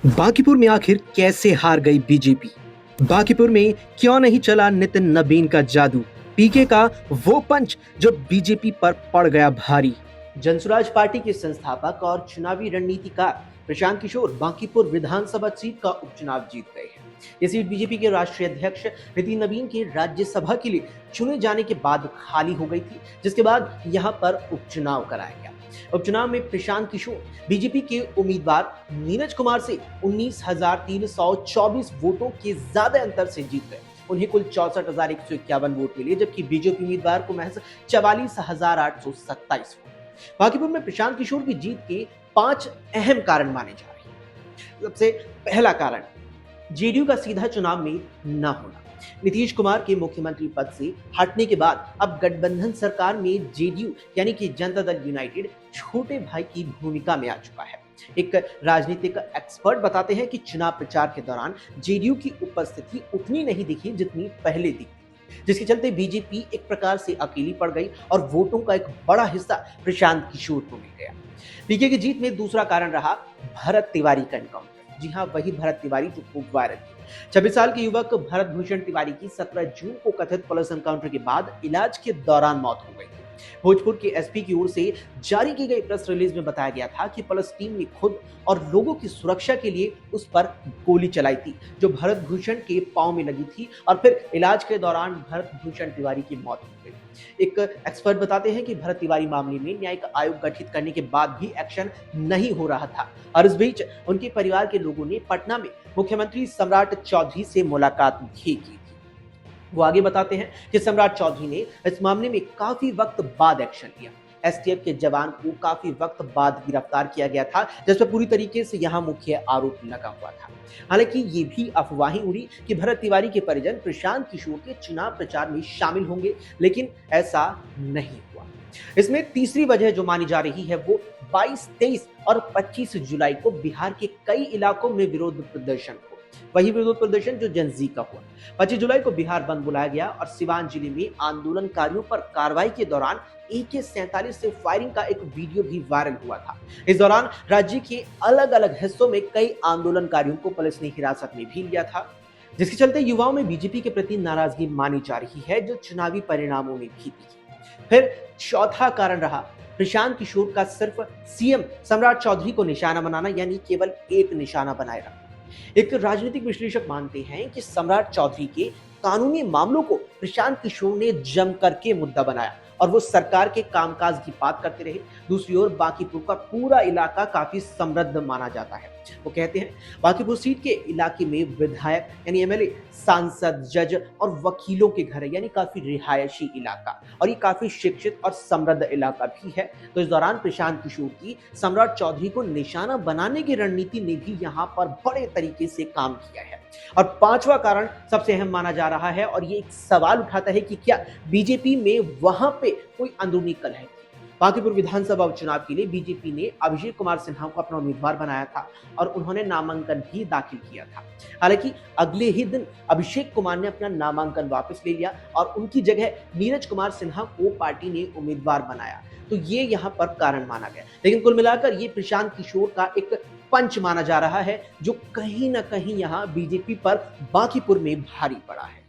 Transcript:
बांकीपुर में आखिर कैसे हार गई बीजेपी? बांकीपुर में क्यों नहीं चला नितिन नबीन का जादू? पीके का वो पंच जो बीजेपी पर पड़ गया भारी। जनसुराज पार्टी के संस्थापक और चुनावी रणनीतिकार प्रशांत किशोर बांकीपुर विधानसभा सीट का उपचुनाव जीत गए हैं। ये सीट बीजेपी के राष्ट्रीय अध्यक्ष नितिन नबीन के राज्यसभा के लिए चुने जाने के बाद खाली हो गई थी, जिसके बाद यहां पर उपचुनाव कराया गया। उपचुनाव में प्रशांत किशोर बीजेपी के उम्मीदवार नीरज कुमार से 19,324 वोटों के ज्यादा अंतर से जीत गए। उन्हें कुल 64,151 वोट मिले, जबकि बीजेपी उम्मीदवार को महज 44,827 वोट। बांकीपुर में प्रशांत किशोर की जीत के 5 अहम कारण माने जा रहे हैं। सबसे पहला कारण, जेडीयू का सीधा चुनाव में न होना। नीतीश कुमार के मुख्यमंत्री पद से हटने के बाद अब गठबंधन सरकार में जेडीयू यानी कि जनता दल यूनाइटेड छोटे भाई की भूमिका में आ चुका है। एक राजनीतिक एक्सपर्ट बताते हैं कि चुनाव प्रचार के दौरान जेडीयू की उपस्थिति उतनी नहीं दिखी जितनी पहले दिखती थी, जिसके चलते बीजेपी एक प्रकार से अकेली पड़ गई और वोटों का एक बड़ा हिस्सा प्रशांत किशोर को मिल गया। पीके की जीत में दूसरा कारण रहा भरत तिवारी का एनकाउंटर। जी हाँ, वही भरत तिवारी जो खूब वायरल थी। 26 साल के युवक भरत भूषण तिवारी की 17 जून को कथित पुलिस एनकाउंटर के बाद इलाज के दौरान मौत हो गई थी। भोजपुर के एसपी की ओर से जारी की गई प्रेस रिलीज में बताया गया था कि पुलिस टीम ने खुद और लोगों की सुरक्षा के लिए उस पर गोली चलाई थी, जो भरत भूषण के पांव में लगी थी और फिर इलाज के दौरान भरत भूषण तिवारी की मौत हो गई। एक एक्सपर्ट बताते हैं कि भरत तिवारी मामले में न्यायिक आयोग गठित करने के बाद भी एक्शन नहीं हो रहा था और इस बीच उनके परिवार के लोगों ने पटना में मुख्यमंत्री सम्राट चौधरी से मुलाकात भी की थी। वो आगे बताते हैं कि सम्राट चौधरी ने इस मामले में काफी वक्त बाद एक्शन लिया। एसटीएफ के जवान को काफी वक्त बाद गिरफ्तार किया गया था, जिस पर पूरी तरीके से यहाँ मुख्य आरोप लगा हुआ था। हालांकि ये भी अफवाहें उड़ी कि भरत तिवारी के परिजन प्रशांत किशोर के चुनाव प्रचार में शामिल होंगे, लेकिन ऐसा नहीं हुआ। इसमें तीसरी वजह जो मानी जा रही है वो 22, 23 और 25 जुलाई को बिहार के कई इलाकों में विरोध प्रदर्शन हुआ। वही विरोध प्रदर्शन जो जनजी का हुआ। 25 जुलाई को बिहार बंद बुलाया गया और सिवान जिले में आंदोलनकारियों पर कार्रवाई के दौरान AK-47 से फायरिंग का एक वीडियो भी वायरल हुआ था। इस दौरान राज्य के अलग अलग हिस्सों में कई आंदोलनकारियों को पुलिस ने हिरासत में भी लिया था, जिसके चलते युवाओं में बीजेपी के प्रति नाराजगी मानी जा रही है, जो चुनावी परिणामों में भी दिखी। फिर चौथा कारण रहा प्रशांत किशोर का सिर्फ सीएम सम्राट चौधरी को निशाना बनाना, यानी केवल एक निशाना बनाए रखना। एक राजनीतिक विश्लेषक मानते हैं कि सम्राट चौधरी के कानूनी मामलों को प्रशांत किशोर ने जम करके मुद्दा बनाया और वो सरकार के कामकाज की बात करते रहे। दूसरी ओर बांकीपुर का पूरा इलाका काफी समृद्ध माना जाता है। वो कहते हैं बांकीपुर सीट के इलाके में विधायक यानी एमएलए, सांसद, जज और वकीलों के घर है, यानी काफी रिहायशी इलाका, और ये काफी शिक्षित और समृद्ध इलाका भी है। तो इस दौरान प्रशांत किशोर की सम्राट चौधरी को निशाना बनाने की रणनीति ने भी यहाँ पर बड़े तरीके से काम किया है। और पांचवा कारण सबसे अहम माना जा रहा है, और ये एक सवाल उठाता है कि क्या बीजेपी में वहां पे कोई अंदरूनी कलह है। बांकीपुर विधानसभा उपचुनाव के लिए बीजेपी ने अभिषेक कुमार सिन्हा को अपना उम्मीदवार बनाया था और उन्होंने नामांकन भी दाखिल किया था। हालांकि अगले ही दिन अभिषेक कुमार ने अपना नामांकन वापस ले लिया और उनकी जगह नीरज कुमार सिन्हा को पार्टी ने उम्मीदवार बनाया। तो ये यहाँ पर कारण माना गया, लेकिन कुल मिलाकर ये प्रशांत किशोर का एक पंच माना जा रहा है, जो कहीं ना कहीं यहाँ बीजेपी पर बांकीपुर में भारी पड़ा है।